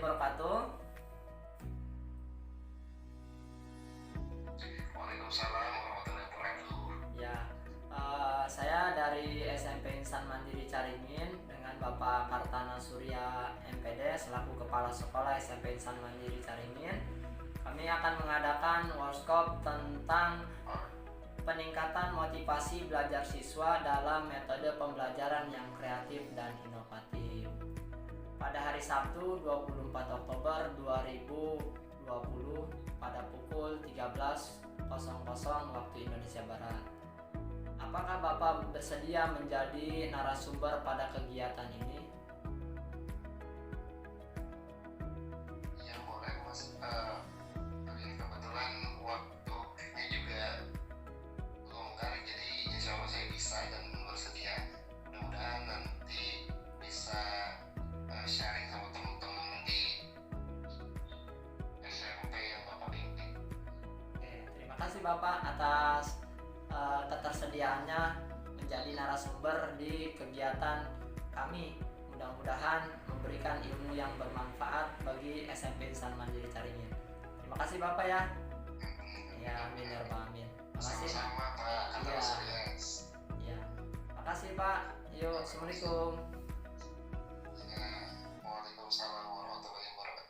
wabarakatuh. Waalaikumsalam warahmatullahi wabarakatuh. Ya, saya dari SMP Insan Mandiri Caringin dengan Bapak Kartana Surya MPD selaku Kepala Sekolah SMP Insan Mandiri Caringin. Kami akan mengadakan workshop tentang peningkatan motivasi belajar siswa dalam metode pembelajaran yang kreatif dan inovatif. Pada hari Sabtu 24 Oktober 2020 pada pukul 13.00 waktu Indonesia Barat. Apakah Bapak bersedia menjadi narasumber pada kegiatan ini? Ya boleh Mas. Tapi kebetulan waktunya juga longgar, jadi insya Allah saya bisa dan bersedia. Mudah-mudahan nanti bisa sharing sama teman-teman di SMP yang Bapak bimbing. Oke, terima kasih Bapak atas ketersediaannya menjadi narasumber di kegiatan kami. Mudah-mudahan memberikan ilmu yang bermanfaat bagi SMP Insan Mandiri Caringin. Terima kasih Bapak ya. Ya, amin ya rabbal alamin. Terima kasih. Sama-sama Pak Kartana Surya. Ya, makasih Pak. Yuk, assalamualaikum. Ya, Waalaikumsalam warahmatullahi wabarakatuh.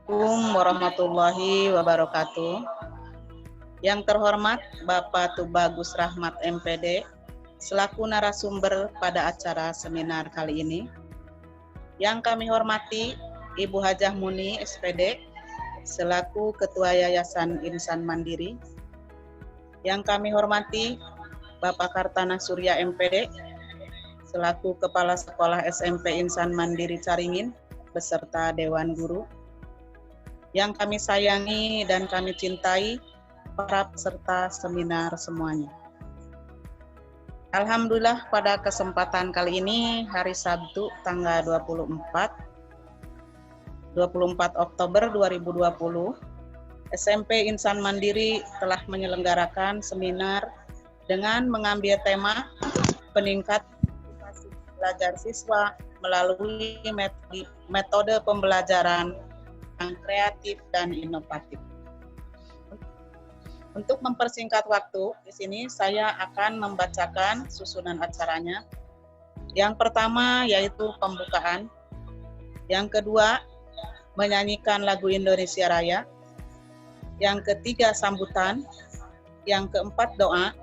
Assalamualaikum warahmatullahi wabarakatuh. Yang terhormat Bapak Tubagus Rahmat MPD selaku narasumber pada acara seminar kali ini. Yang kami hormati Ibu Hajah Muni SPD selaku Ketua Yayasan Insan Mandiri. Yang kami hormati Bapak Kartana Surya MPD selaku Kepala Sekolah SMP Insan Mandiri Caringin beserta Dewan Guru. Yang kami sayangi dan kami cintai para peserta seminar semuanya. Alhamdulillah pada kesempatan kali ini hari Sabtu tanggal 24 Oktober 2020 SMP Insan Mandiri telah menyelenggarakan seminar dengan mengambil tema peningkatan motivasi belajar siswa melalui metode pembelajaran yang kreatif dan inovatif. Untuk mempersingkat waktu, di sini saya akan membacakan susunan acaranya. Yang pertama yaitu pembukaan. Yang kedua, menyanyikan lagu Indonesia Raya. Yang ketiga, sambutan. Yang keempat, doa.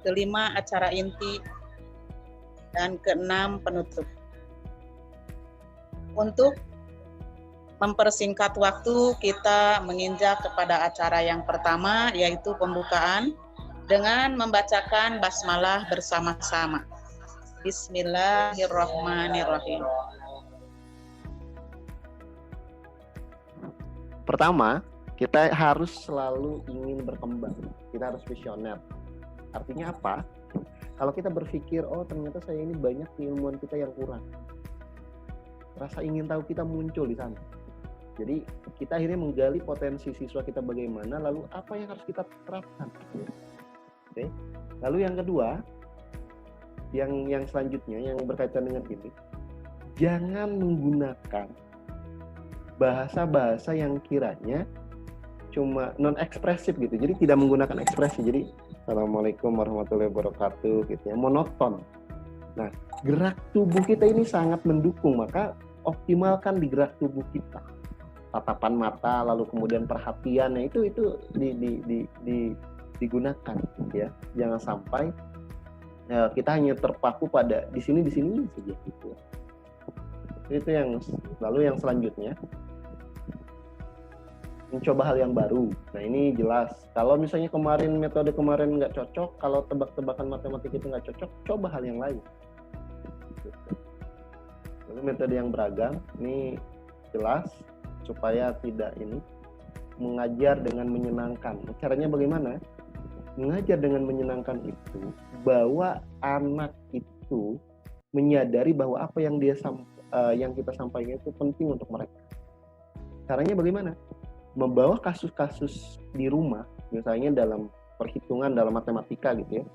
Kelima, acara inti. Dan keenam, penutup. Untuk mempersingkat waktu, kita menginjak kepada acara yang pertama, yaitu pembukaan, dengan membacakan basmalah bersama-sama. Bismillahirrahmanirrahim. Pertama, kita harus selalu ingin berkembang. Kita harus visioner. Artinya apa? Kalau kita berpikir, oh ternyata saya ini banyak keilmuan kita yang kurang. Rasa ingin tahu kita muncul di sana. Jadi kita akhirnya menggali potensi siswa kita bagaimana, lalu apa yang harus kita terapkan. Oke. Lalu yang kedua, yang selanjutnya yang berkaitan dengan ini, jangan menggunakan bahasa-bahasa yang kiranya cuma non ekspresif gitu. Jadi tidak menggunakan ekspresi. Jadi Assalamualaikum warahmatullahi wabarakatuh gitu ya, monoton. Nah, gerak tubuh kita ini sangat mendukung, maka optimalkan di gerak tubuh kita. tatapan mata, lalu kemudian perhatian, itu digunakan ya. Jangan sampai kita hanya terpaku pada di sini saja gitu. Itu yang lalu yang selanjutnya mencoba hal yang baru. Nah ini jelas. Kalau misalnya metode kemarin nggak cocok, kalau tebak-tebakan matematika itu nggak cocok, coba hal yang lain. Lalu metode yang beragam, ini jelas supaya tidak ini mengajar dengan menyenangkan. Caranya bagaimana? Mengajar dengan menyenangkan itu bahwa anak itu menyadari bahwa apa yang yang kita sampaikan itu penting untuk mereka. Caranya bagaimana? Membawa kasus-kasus di rumah, misalnya dalam perhitungan, dalam matematika gitu ya.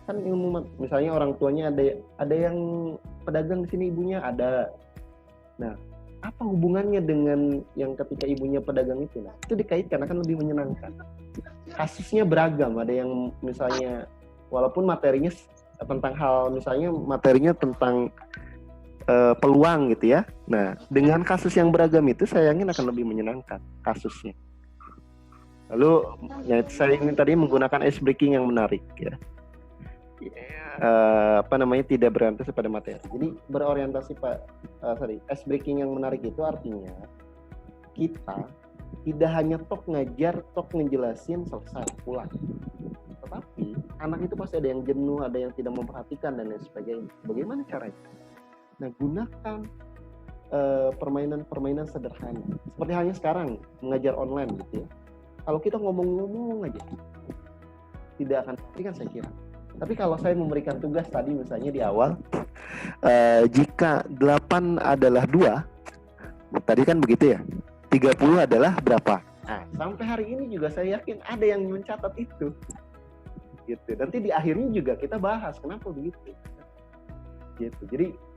Kan ilmu, misalnya orang tuanya ada yang pedagang di sini, ibunya ada. Nah, apa hubungannya dengan yang ketika ibunya pedagang itu? Nah, itu dikaitkan, akan lebih menyenangkan. Kasusnya beragam, ada yang misalnya walaupun materinya tentang hal, misalnya materinya tentang peluang gitu ya. Nah, dengan kasus yang beragam itu saya yakin akan lebih menyenangkan kasusnya. Lalu ya, saya ini tadi menggunakan ice breaking yang menarik ya. Tidak berorientasi pada materi. Jadi berorientasi ice breaking yang menarik itu artinya kita tidak hanya tok ngajar, tok ngejelasin, selesai pulang. Tetapi anak itu pasti ada yang jenuh, ada yang tidak memperhatikan dan lain sebagainya. Bagaimana caranya? Nah, gunakan permainan-permainan sederhana. Seperti halnya sekarang mengajar online gitu ya. Kalau kita ngomong-ngomong aja, tidak akan kan saya kira. Tapi kalau saya memberikan tugas tadi misalnya di awal, jika 8 adalah 2, tadi kan begitu ya, 30 adalah berapa? Nah, sampai hari ini juga saya yakin ada yang mencatat itu. Gitu. Nanti di akhirnya juga kita bahas kenapa begitu. Gitu. Jadi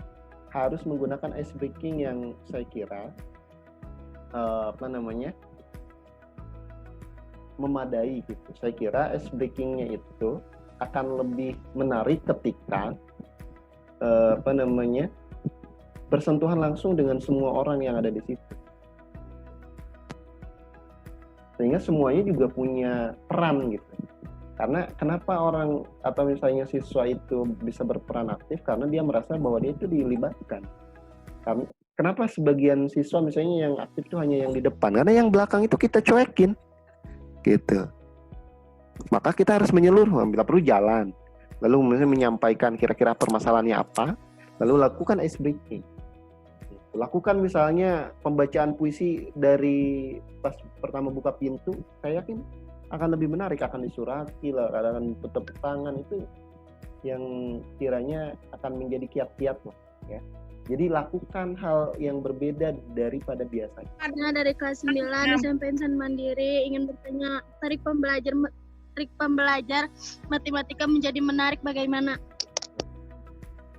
harus menggunakan ice breaking yang saya kira memadai gitu. Saya kira ice breakingnya itu akan lebih menarik ketika bersentuhan langsung dengan semua orang yang ada di situ. Sehingga semuanya juga punya peran gitu. Karena kenapa orang atau misalnya siswa itu bisa berperan aktif, karena dia merasa bahwa dia itu dilibatkan. Kenapa sebagian siswa misalnya yang aktif itu hanya yang di depan? Karena yang belakang itu kita cuekin, gitu. Maka kita harus menyeluruh, bila perlu jalan, lalu misalnya menyampaikan kira-kira permasalahannya apa, lalu lakukan ice breaking. Lakukan misalnya pembacaan puisi dari pas pertama buka pintu, saya yakin akan lebih menarik, akan disurati, akan tepuk tangan, itu yang kiranya akan menjadi kiat-kiat ya. Jadi lakukan hal yang berbeda daripada biasanya. Ada dari kelas 9 SMP Insan Mandiri ingin bertanya, trik pembelajar matematika menjadi menarik bagaimana?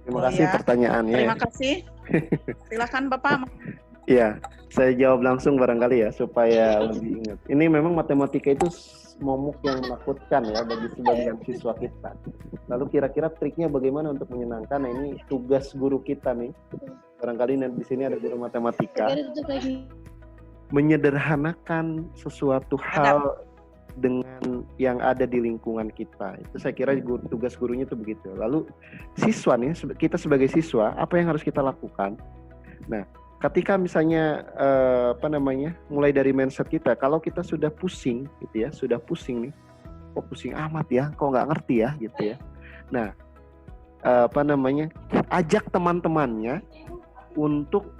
Terima kasih pertanyaannya. Terima kasih. Silakan Bapak. Iya, saya jawab langsung barangkali ya supaya lebih ingat. Ini memang matematika itu momok yang menakutkan ya bagi sebagian siswa kita. Lalu kira-kira triknya bagaimana untuk menyenangkan? Nah, ini tugas guru kita nih. Barangkali di sini ada guru matematika. Menyederhanakan sesuatu hal dengan yang ada di lingkungan kita. Itu saya kira tugas gurunya itu begitu. Lalu siswa nih, kita sebagai siswa, apa yang harus kita lakukan? Nah, ketika misalnya mulai dari mindset kita, kalau kita sudah pusing gitu ya, sudah pusing nih, kok pusing amat ya, kok nggak ngerti ya gitu ya. Nah, ajak teman-temannya untuk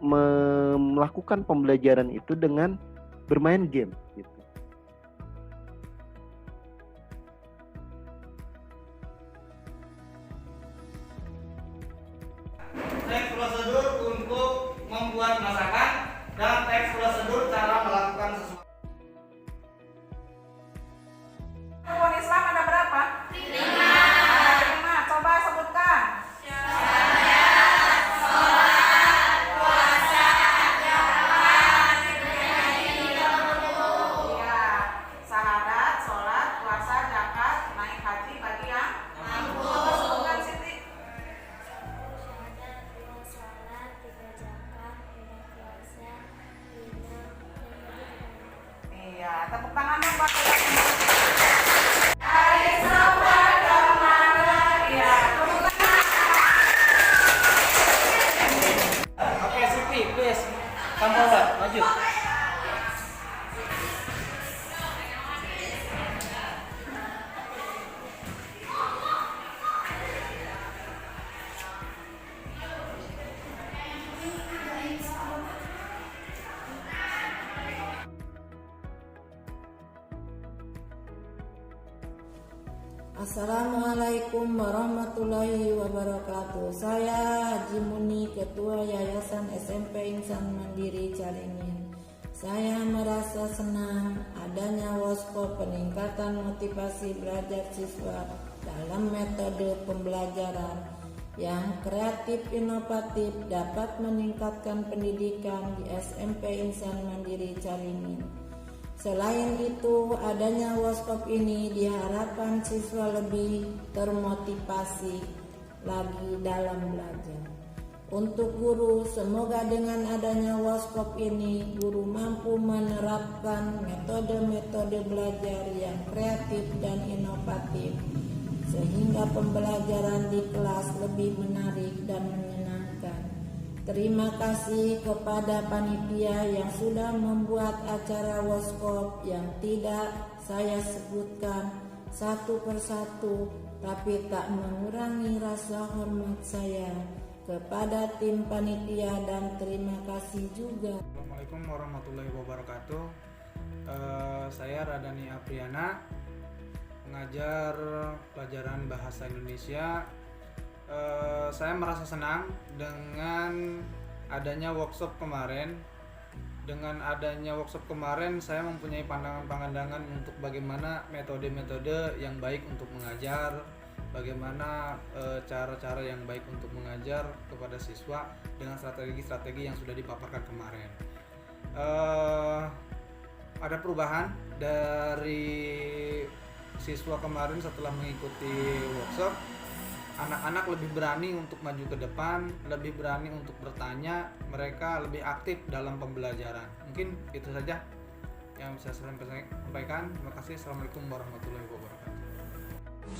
melakukan pembelajaran itu dengan bermain game gitu. Teks prosedur untuk membuat masakan dan teks prosedur cara melakukan sesuatu. Rukun Islam ada berapa? 5. Ada 5. Coba sebutkan. Assalamualaikum warahmatullahi wabarakatuh. Saya Haji Muni, Ketua Yayasan SMP Insan Mandiri Caringin. Saya merasa senang adanya workshop peningkatan motivasi belajar siswa dalam metode pembelajaran yang kreatif inovatif dapat meningkatkan pendidikan di SMP Insan Mandiri Caringin. Selain itu, adanya workshop ini diharapkan siswa lebih termotivasi lagi dalam belajar. Untuk guru, semoga dengan adanya workshop ini, guru mampu menerapkan metode-metode belajar yang kreatif dan inovatif, sehingga pembelajaran di kelas lebih menarik dan menyenangkan. Terima kasih kepada panitia yang sudah membuat acara workshop yang tidak saya sebutkan satu persatu, tapi tak mengurangi rasa hormat saya kepada tim panitia, dan terima kasih juga. Assalamualaikum warahmatullahi wabarakatuh. Saya Radani Apriana, mengajar pelajaran bahasa Indonesia. Saya merasa senang dengan adanya workshop kemarin. Dengan adanya workshop kemarin, saya mempunyai pandangan-pandangan untuk bagaimana metode-metode yang baik untuk mengajar, bagaimana cara-cara yang baik untuk mengajar kepada siswa dengan strategi-strategi yang sudah dipaparkan kemarin. Ada perubahan dari siswa kemarin setelah mengikuti workshop. Anak-anak lebih berani untuk maju ke depan, lebih berani untuk bertanya, mereka lebih aktif dalam pembelajaran. Mungkin itu saja yang bisa saya sampaikan. Terima kasih. Assalamualaikum warahmatullahi wabarakatuh.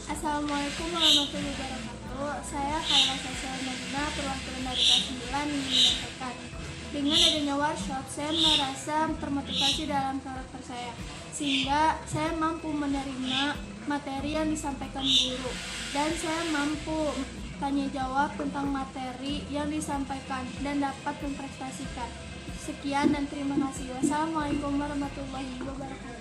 Assalamualaikum warahmatullahi wabarakatuh. Saya Khaira Sosial Madina, perwakilan dari kelas 9 ingin menyampaikan. Dengan adanya workshop, saya merasa termotivasi dalam karakter saya, sehingga saya mampu menerima materi yang disampaikan guru, dan saya mampu tanya jawab tentang materi yang disampaikan dan dapat memprestasikan. Sekian dan terima kasih. Wassalamualaikum warahmatullahi wabarakatuh.